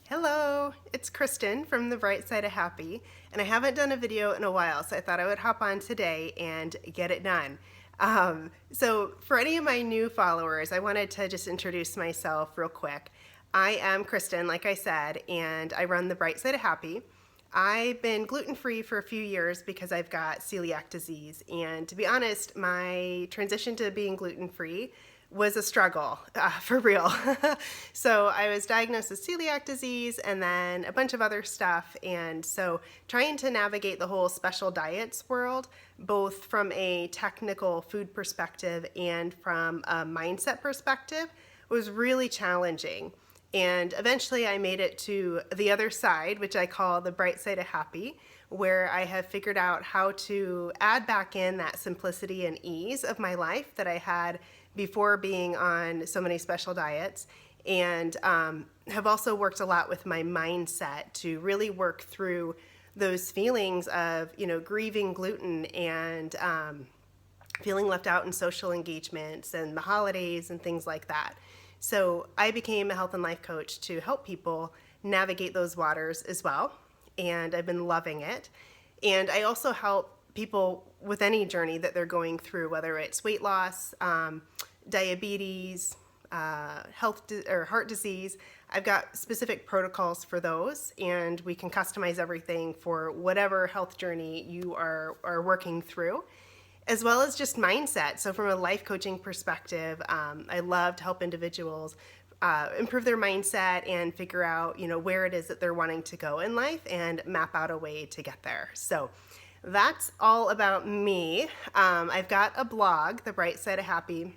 Hello, it's Kristen from The Bright Side of Happy, and I haven't done a video in a while, so I thought I would hop on today and get it done. So for any of my new followers, I wanted to just introduce myself real quick. I am Kristen, like I said, and I run The Bright Side of Happy. I've been gluten-free for a few years because I've got celiac disease, and to be honest, my transition to being gluten-free was a struggle, for real. So I was diagnosed with celiac disease and then a bunch of other stuff. And so trying to navigate the whole special diets world, both from a technical food perspective and from a mindset perspective, was really challenging. And eventually I made it to the other side, which I call the bright side of happy, where I have figured out how to add back in that simplicity and ease of my life that I had before being on so many special diets, and have also worked a lot with my mindset to really work through those feelings of, grieving gluten and feeling left out in social engagements and the holidays and things like that. So I became a health and life coach to help people navigate those waters as well, and I've been loving it. And I also help people with any journey that they're going through, whether it's weight loss, diabetes, or heart disease. I've got specific protocols for those, and we can customize everything for whatever health journey you are working through, as well as just mindset. So from a life coaching perspective, I love to help individuals improve their mindset and figure out, where it is that they're wanting to go in life and map out a way to get there. So that's all about me. I've got a blog, The Bright Side of Happy,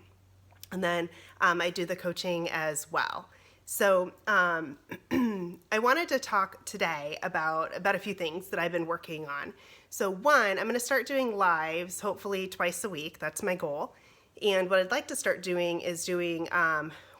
and then I do the coaching as well. So I wanted to talk today about a few things that I've been working on. So one, I'm going to start doing lives, hopefully twice a week. That's my goal. And what I'd like to start doing is doing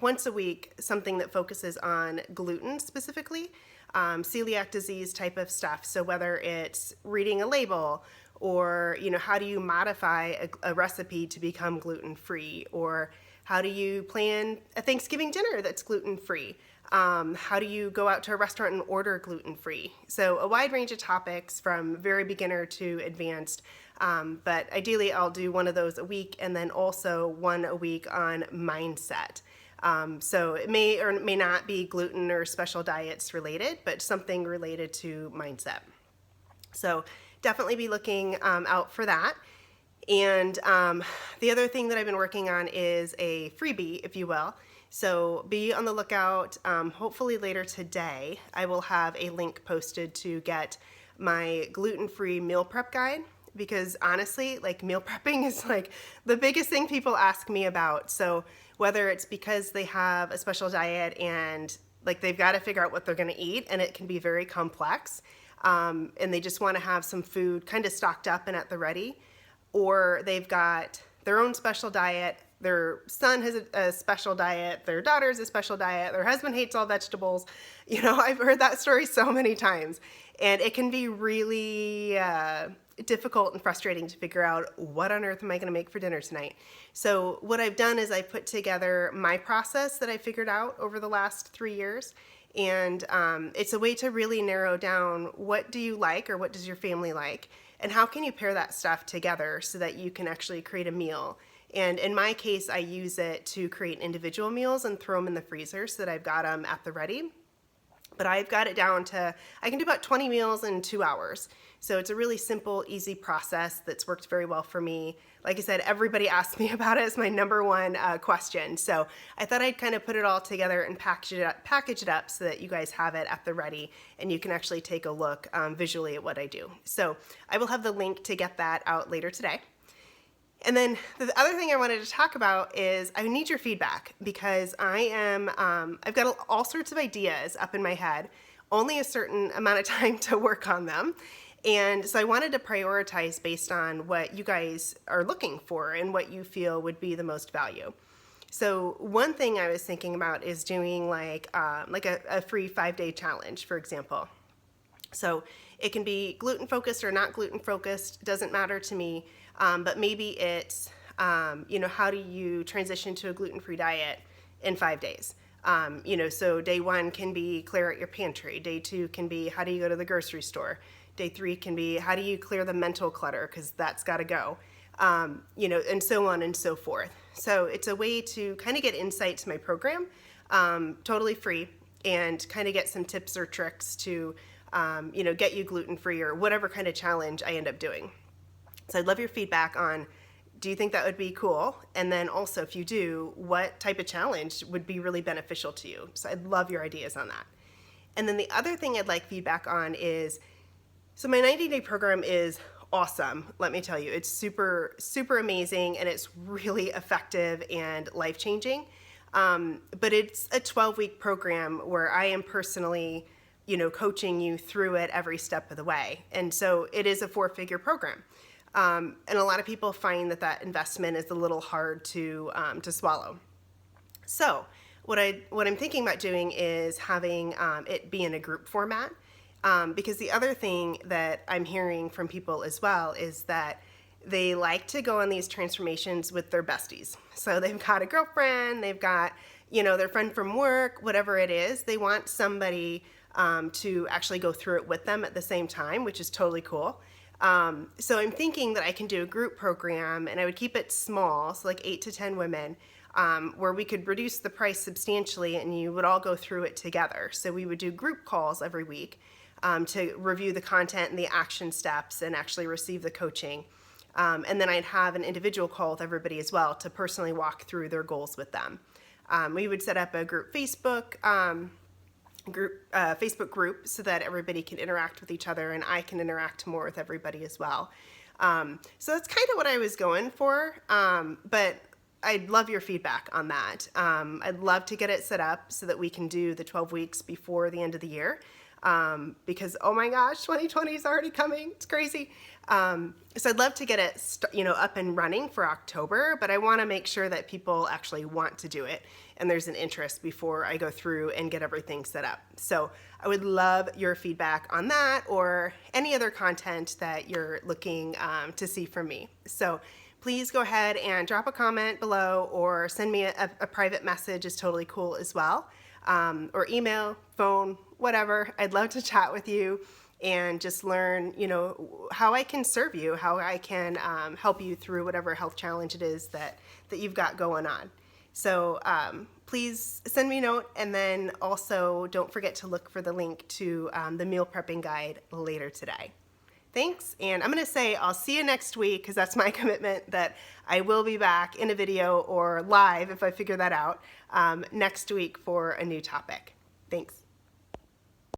once a week something that focuses on gluten specifically, celiac disease type of stuff. So whether it's reading a label, or how do you modify a recipe to become gluten-free, or how do you plan a Thanksgiving dinner that's gluten-free? How do you go out to a restaurant and order gluten-free? So a wide range of topics from very beginner to advanced. But ideally I'll do one of those a week, and then also one a week on mindset. So it may or may not be gluten or special diets related, but something related to mindset. So definitely be looking out for that. And the other thing that I've been working on is a freebie, if you will. So be on the lookout. Hopefully later today, I will have a link posted to get my gluten-free meal prep guide, because honestly, meal prepping is the biggest thing people ask me about. So whether it's because they have a special diet and they've got to figure out what they're going to eat, and it can be very complex, and they just want to have some food kind of stocked up and at the ready, or they've got their own special diet, their son has a special diet, their daughter's a special diet, their husband hates all vegetables. I've heard that story so many times, and it can be really difficult and frustrating to figure out what on earth am I going to make for dinner tonight. So what I've done is I put together my process that I figured out over the last 3 years, and it's a way to really narrow down what do you like, or what does your family like, and how can you pair that stuff together so that you can actually create a meal. And in my case, I use it to create individual meals and throw them in the freezer so that I've got them at the ready. But I've got it down to, I can do about 20 meals in 2 hours. So it's a really simple, easy process that's worked very well for me. Like I said, everybody asks me about it. It's my number one question. So I thought I'd kind of put it all together and package it up so that you guys have it at the ready, and you can actually take a look visually at what I do. So I will have the link to get that out later today. And then the other thing I wanted to talk about is I need your feedback, because I've got all sorts of ideas up in my head, only a certain amount of time to work on them. And so I wanted to prioritize based on what you guys are looking for and what you feel would be the most value. So one thing I was thinking about is doing a free 5-day challenge, for example. So it can be gluten focused or not gluten focused, doesn't matter to me. But maybe it's, how do you transition to a gluten-free diet in 5 days? So day 1 can be clear out your pantry. Day 2 can be how do you go to the grocery store. Day 3 can be how do you clear the mental clutter, because that's got to go. And so on and so forth. So it's a way to kind of get insight to my program, totally free, and kind of get some tips or tricks to, get you gluten-free or whatever kind of challenge I end up doing. So I'd love your feedback on, do you think that would be cool? And then also, if you do, what type of challenge would be really beneficial to you? So I'd love your ideas on that. And then the other thing I'd like feedback on is, so my 90-day program is awesome. Let me tell you, it's super, super amazing, and it's really effective and life-changing. But it's a 12-week program where I am personally, coaching you through it every step of the way. And so it is a 4-figure program. And a lot of people find that investment is a little hard to swallow. So what I'm thinking about doing is having it be in a group format. Because the other thing that I'm hearing from people as well is that they like to go on these transformations with their besties. So they've got a girlfriend, they've got, their friend from work, whatever it is. They want somebody to actually go through it with them at the same time, which is totally cool. So I'm thinking that I can do a group program, and I would keep it small, so like 8 to 10 women, where we could reduce the price substantially, and you would all go through it together. So we would do group calls every week to review the content and the action steps and actually receive the coaching. And then I'd have an individual call with everybody as well to personally walk through their goals with them. We would set up a group Facebook so that everybody can interact with each other, and I can interact more with everybody as well. So that's kind of what I was going for, but I'd love your feedback on that. I'd love to get it set up so that we can do the 12 weeks before the end of the year. Because, oh my gosh, 2020 is already coming. It's crazy. So I'd love to get it, up and running for October, but I want to make sure that people actually want to do it and there's an interest before I go through and get everything set up. So I would love your feedback on that or any other content that you're looking to see from me. So please go ahead and drop a comment below or send me a private message is totally cool as well. Or email, phone, whatever. I'd love to chat with you and just learn, how I can serve you, how I can help you through whatever health challenge it is that you've got going on. So please send me a note, and then also don't forget to look for the link to the meal prepping guide later today. Thanks, and I'm going to say I'll see you next week, because that's my commitment that I will be back in a video or live if I figure that out next week for a new topic. Thanks.